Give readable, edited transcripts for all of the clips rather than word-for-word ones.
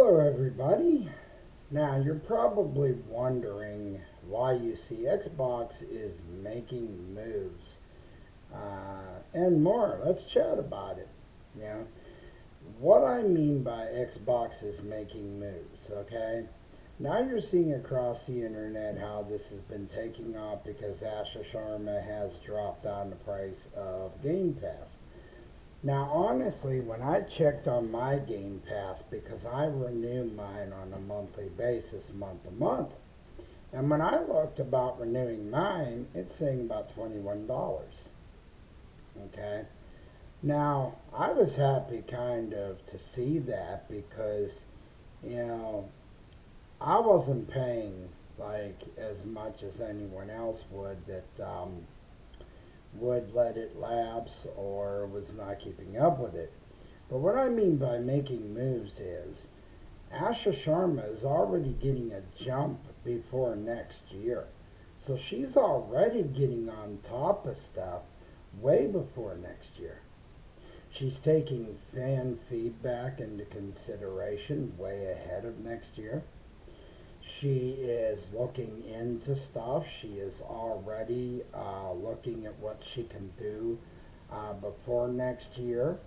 Hello, everybody. Now, you're probably wondering why you see Xbox is making moves and more. Let's chat about it. You know, what I mean by Xbox is making moves, okay? Now you're seeing across the internet how this has been taking off because Asha Sharma has dropped down the price of Game Pass. Now, honestly, when I checked on my Game Pass, because I renew mine on a monthly basis, month to month, and when I looked about renewing mine, it's saying about $21. Okay? Now, I was happy kind of to see that because, you know, I wasn't paying like as much as anyone else would let it lapse or was not keeping up with it. But what I mean by making moves is Asha Sharma is already getting a jump before next year. So she's already getting on top of stuff way before next year. She's taking fan feedback into consideration way ahead of next year. She is looking into stuff. She is already looking at what she can do before next year.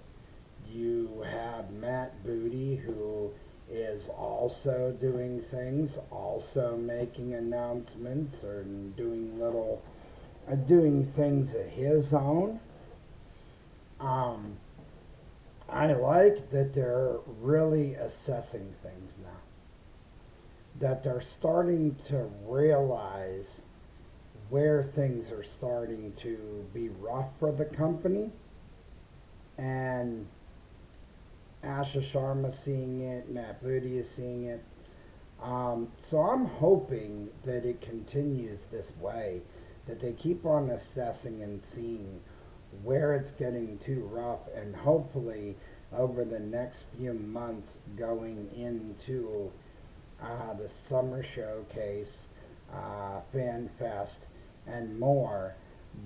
You have Matt Booty, who is also doing things, also making announcements or doing things of his own. Um, I like that they're really assessing things now. That they're starting to realize where things are starting to be rough for the company, and Asha Sharma seeing it, Matt Booty is seeing it. So I'm hoping that it continues this way, that they keep on assessing and seeing where it's getting too rough, and hopefully over the next few months going into the summer showcase, fan fest, and more,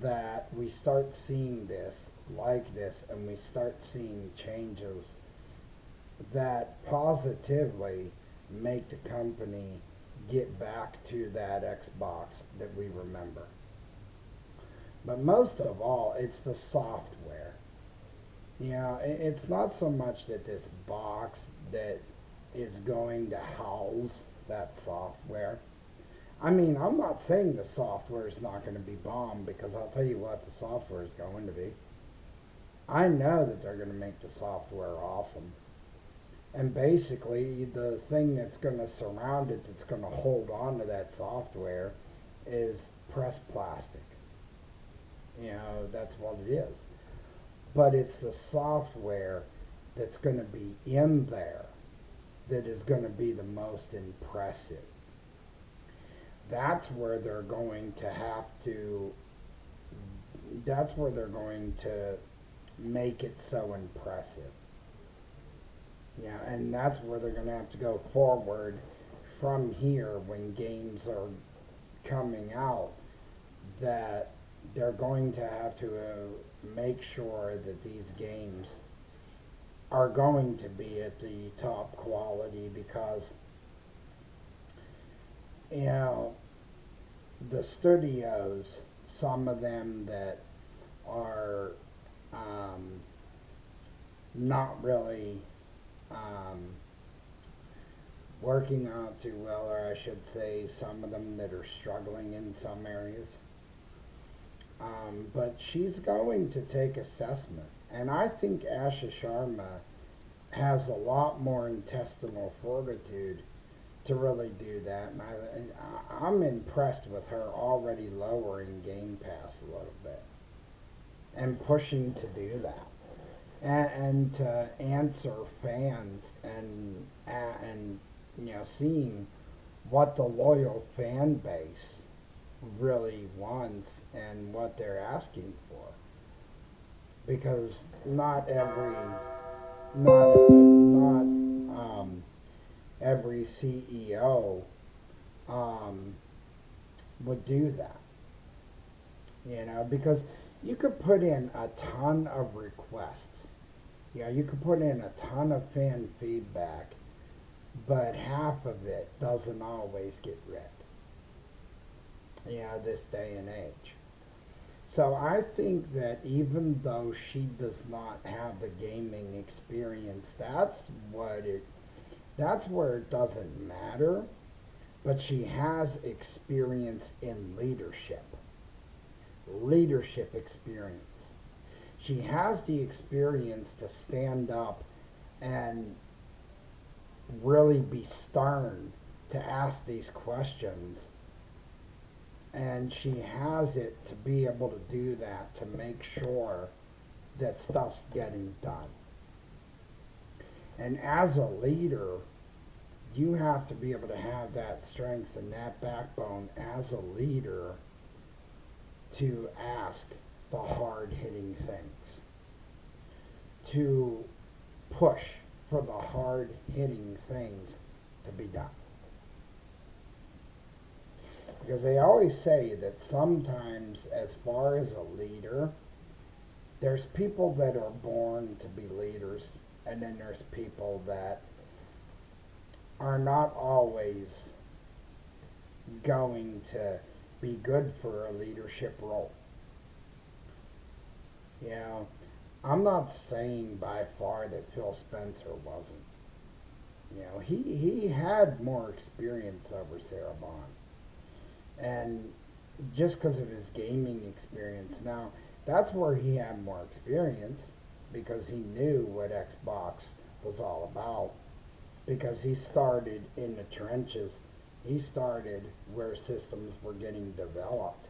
that we start seeing this like this, and we start seeing changes that positively make the company get back to that Xbox that we remember. But most of all, it's the software. You know, it's not so much that this box that is going to house that software. I mean, I'm not saying the software is not going to be bomb, because I'll tell you what the software is going to be. I know that they're going to make the software awesome. And basically, the thing that's going to surround it, that's going to hold on to that software, is pressed plastic. You know, that's what it is. But it's the software that's going to be in there that is going to be the most impressive. That's where they're going to have to, that's where they're going to make it so impressive. Yeah, and that's where they're going to have to go forward from here when games are coming out, that they're going to have to make sure that these games are going to be at the top quality, because, you know, the studios, some of them that are not really working out too well, or I should say, some of them that are struggling in some areas. But she's going to take assessment. And I think Asha Sharma has a lot more intestinal fortitude to really do that. And I'm impressed with her already lowering Game Pass a little bit and pushing to do that. And to answer fans, and you know, seeing what the loyal fan base really wants and what they're asking for, because not every CEO um, would do that, you know, because you could put in a ton of requests. You know, you could put in a ton of fan feedback, but half of it doesn't always get read. This day and age. So I think that even though she does not have the gaming experience, that's where it doesn't matter, but she has experience in leadership. Leadership experience. She has the experience to stand up and really be stern to ask these questions, and she has it to be able to do that, to make sure that stuff's getting done. And as a leader, you have to be able to have that strength and that backbone as a leader to ask the hard hitting things, to push for the hard hitting things to be done. Because they always say that sometimes, as far as a leader, there's people that are born to be leaders, and then there's people that are not always going to be good for a leadership role. You know, I'm not saying by far that Phil Spencer wasn't. He had more experience over Sarah Bond. And just because of his gaming experience. Now, that's where he had more experience, because he knew what Xbox was all about, because he started in the trenches. He started where systems were getting developed.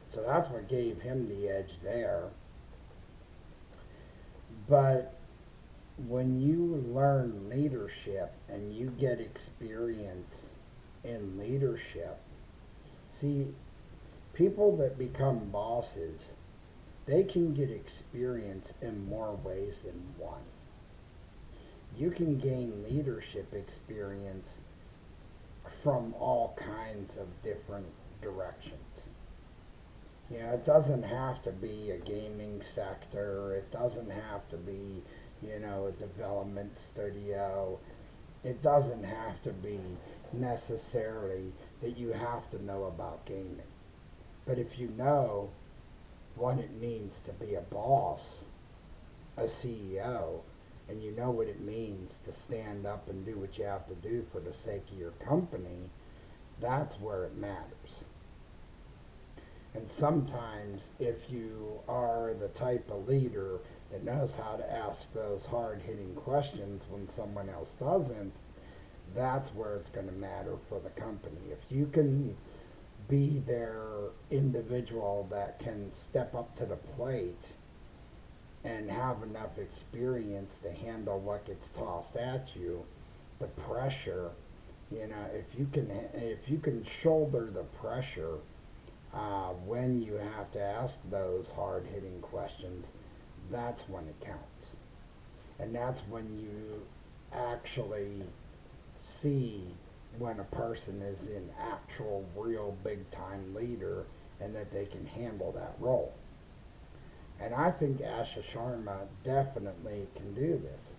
So that's what gave him the edge there. But when you learn leadership and you get experience in leadership, see, people that become bosses, they can get experience in more ways than one. You can gain leadership experience from all kinds of different directions. It doesn't have to be a gaming sector. It doesn't have to be, a development studio. It doesn't have to be necessarily that you have to know about gaming. But if you know what it means to be a boss, a CEO, and you know what it means to stand up and do what you have to do for the sake of your company, that's where it matters. And sometimes, if you are the type of leader that knows how to ask those hard-hitting questions when someone else doesn't, that's where it's going to matter for the company. If you can be their individual that can step up to the plate and have enough experience to handle what gets tossed at you, the pressure, if you can shoulder the pressure when you have to ask those hard-hitting questions, that's when it counts. And that's when you actually see when a person is an actual, real big-time leader and that they can handle that role. And I think Asha Sharma definitely can do this.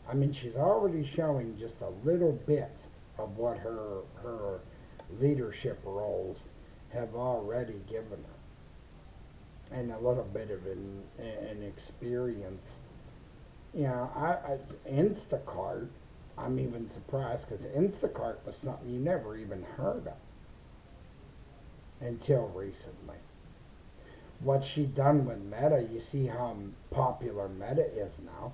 I mean, she's already showing just a little bit of what her leadership roles have already given her, and a little bit of an experience. Instacart, I'm even surprised, because Instacart was something you never even heard of until recently. What she done with Meta, you see how popular Meta is now.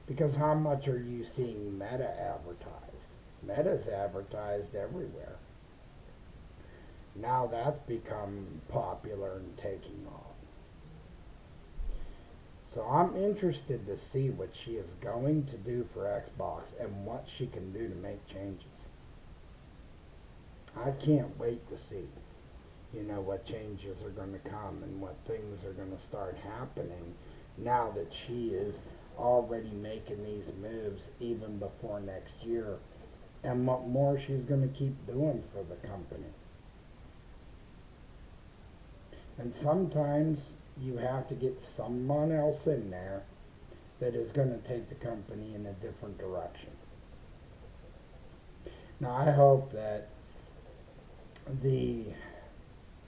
Because how much are you seeing Meta advertised? Meta's advertised everywhere. Now that's become popular and taking off. So I'm interested to see what she is going to do for Xbox and what she can do to make changes. I can't wait to see, what changes are going to come and what things are going to start happening now that she is already making these moves even before next year, and what more she's going to keep doing for the company. And sometimes you have to get someone else in there that is going to take the company in a different direction. Now I hope the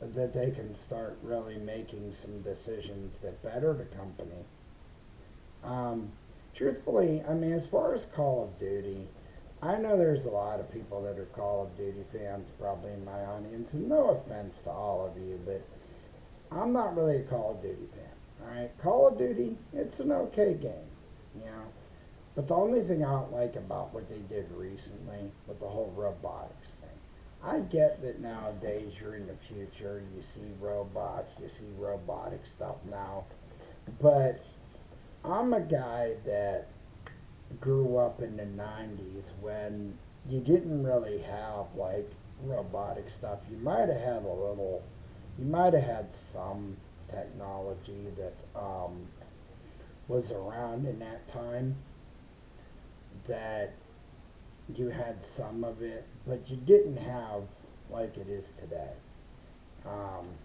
that they can start really making some decisions that better the company. Um, Truthfully, I mean, as far as Call of Duty, I know there's a lot of people that are Call of Duty fans probably in my audience, and no offense to all of you, but I'm not really a Call of Duty fan. All right, Call of Duty, it's an okay game, you know. But the only thing I don't like about what they did recently with the whole robotics thing, I get that nowadays you're in the future, you see robots, you see robotic stuff now, but I'm a guy that grew up in the 90s when you didn't really have like robotic stuff. You might have had some technology that was around in that time, that you had some of it, but you didn't have like it is today. Um,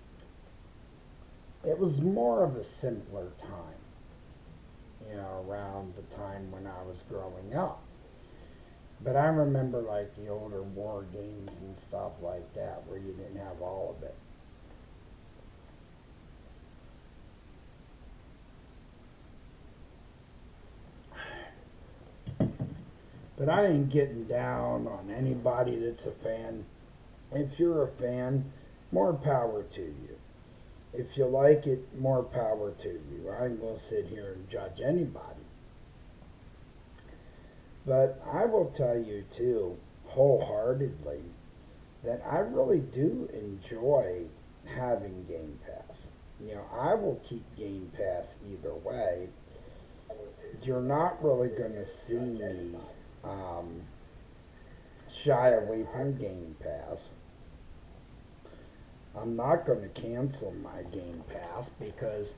it was more of a simpler time, you know, around the time when I was growing up. But I remember like the older war games and stuff like that where you didn't have all of it. But I ain't getting down on anybody that's a fan. If you're a fan, more power to you. If you like it, more power to you. I ain't gonna sit here and judge anybody. But I will tell you too, wholeheartedly, that I really do enjoy having Game Pass. You know, I will keep Game Pass either way. You're not really going to see me um, shy away from Game Pass. I'm not going to cancel my Game Pass because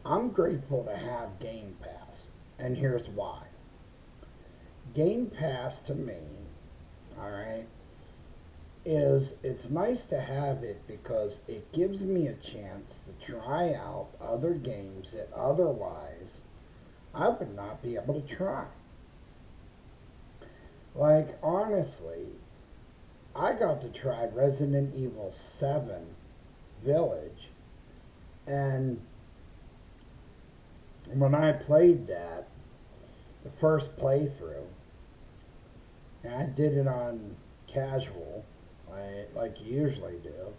I'm grateful to have Game Pass. And here's why. Game Pass to me, all right, is it's nice to have it because it gives me a chance to try out other games that otherwise I would not be able to try. Like, honestly, I got to try Resident Evil 7 Village, and when I played that, the first playthrough, and I did it on casual, like you usually do,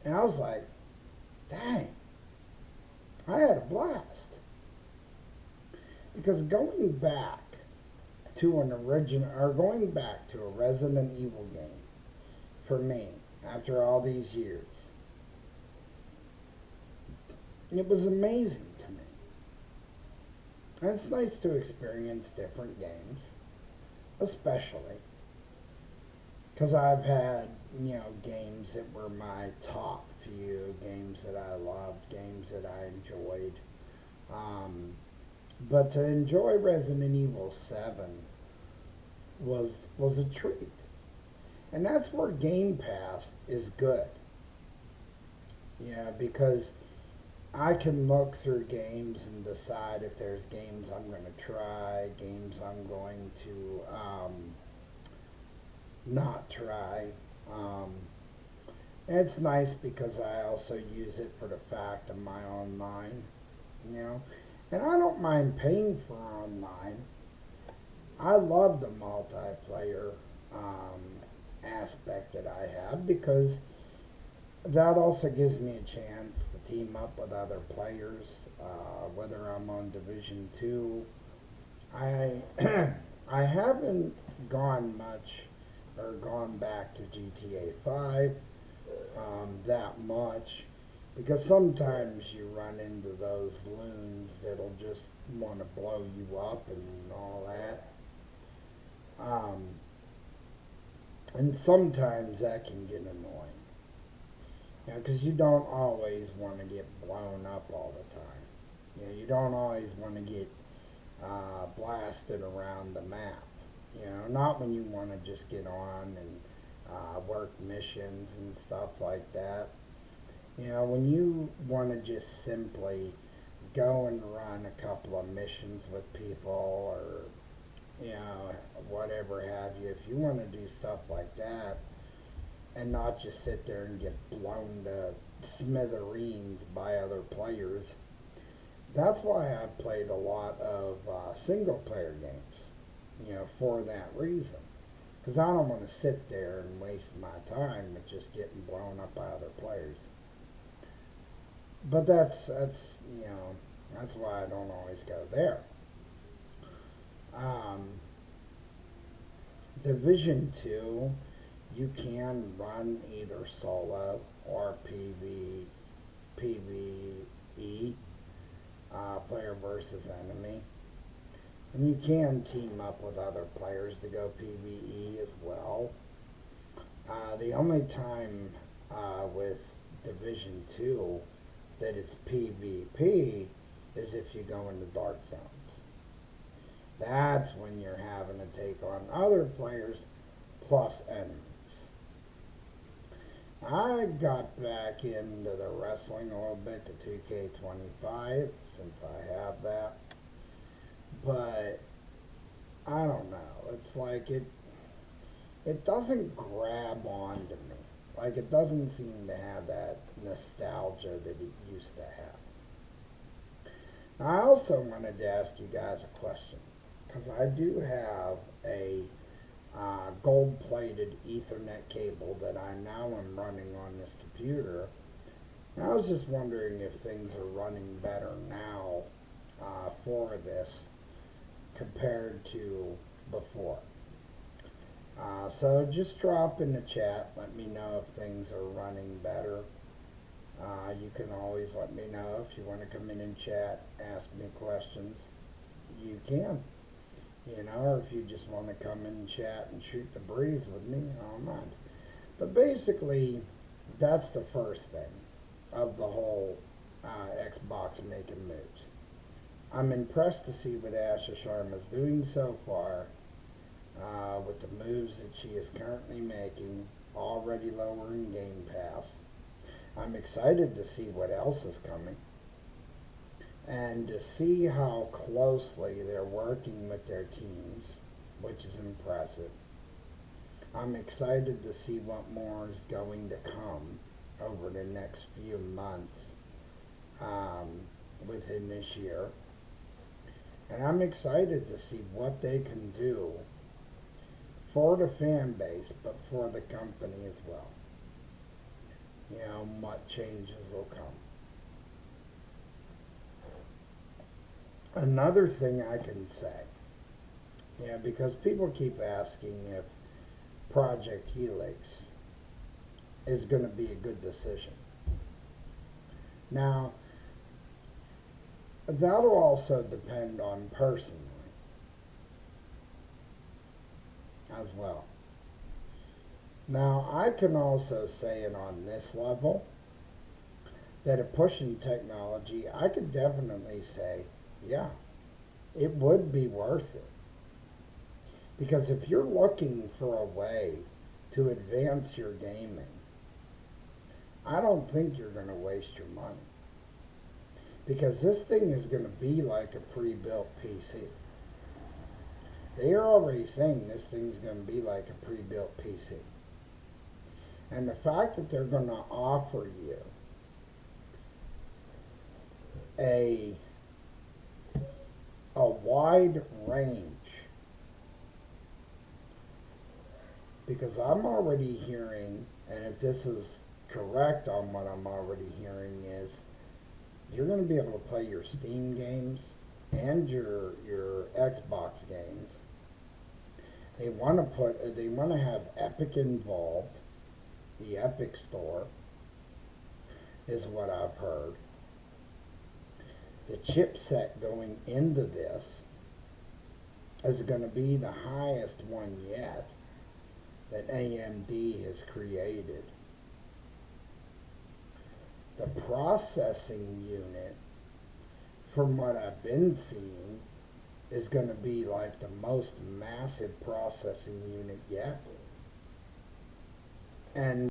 and I was like, dang, I had a blast. Because going back to an original, or going back to a Resident Evil game, for me, after all these years, it was amazing to me. And it's nice to experience different games, especially because I've had, you know, games that were my top few, games that I loved, games that I enjoyed. Um, but to enjoy Resident Evil 7 was a treat. And that's where Game Pass is good. Yeah, because I can look through games and decide if there's games I'm going to try, games I'm going to not try. Um, and it's nice because I also use it for the fact of my online, you know. And I don't mind paying for online. I love the multiplayer aspect that I have because that also gives me a chance to team up with other players, whether I'm on Division Two. I I haven't gone much or gone back to GTA 5 that much because sometimes you run into those loons that'll just want to blow you up and all that. Um, and sometimes that can get annoying. You know, because you don't always want to get blown up all the time. You know, you don't always want to get blasted around the map. You know, not when you want to just get on and work missions and stuff like that. You know, when you want to just simply go and run a couple of missions with people or you know, whatever have you, if you want to do stuff like that and not just sit there and get blown to smithereens by other players, that's why I've played a lot of single player games, you know, for that reason. Because I don't want to sit there and waste my time with just getting blown up by other players. But that's you know, that's why I don't always go there. Um, Division 2, you can run either solo or PvE, player versus enemy. And you can team up with other players to go PvE as well. The only time with Division 2 that it's PvP is if you go into dark zones. That's when you're having to take on other players plus enemies. I got back into the wrestling a little bit to 2K25 since I have that. But I don't know. It's like it doesn't grab onto me. Like it doesn't seem to have that nostalgia that it used to have. Now, I also wanted to ask you guys a question because I do have a gold-plated Ethernet cable that I now am running on this computer. And I was just wondering if things are running better now for this compared to before. So just drop in the chat. Let me know if things are running better. You can always let me know if you want to come in and chat, ask me questions. You can. You know, or if you just want to come in and chat and shoot the breeze with me, I don't mind. But basically, that's the first thing of the whole Xbox making moves. I'm impressed to see what Asha Sharma is doing so far with the moves that she is currently making, already lowering Game Pass. I'm excited to see what else is coming and to see how closely they're working with their teams, which is impressive. I'm excited to see what more is going to come over the next few months within this year. And I'm excited to see what they can do for the fan base, but for the company as well. You know, what changes will come. Another thing I can say, yeah, because people keep asking if Project Helix is going to be a good decision. Now, that'll also depend on personally as well. Now, I can also say it on this level that a pushing technology, I could definitely say, yeah, it would be worth it. Because if you're looking for a way to advance your gaming, I don't think you're going to waste your money. Because this thing is going to be like a pre-built PC. They are already saying this thing's going to be like a pre-built PC. And the fact that they're going to offer you a wide range, because I'm already hearing, and if this is correct on what I'm already hearing, is you're going to be able to play your Steam games and your Xbox games. They want to have Epic involved. The Epic Store is what I've heard. The chipset going into this is going to be the highest one yet that AMD has created. The processing unit, from what I've been seeing, is going to be like the most massive processing unit yet. And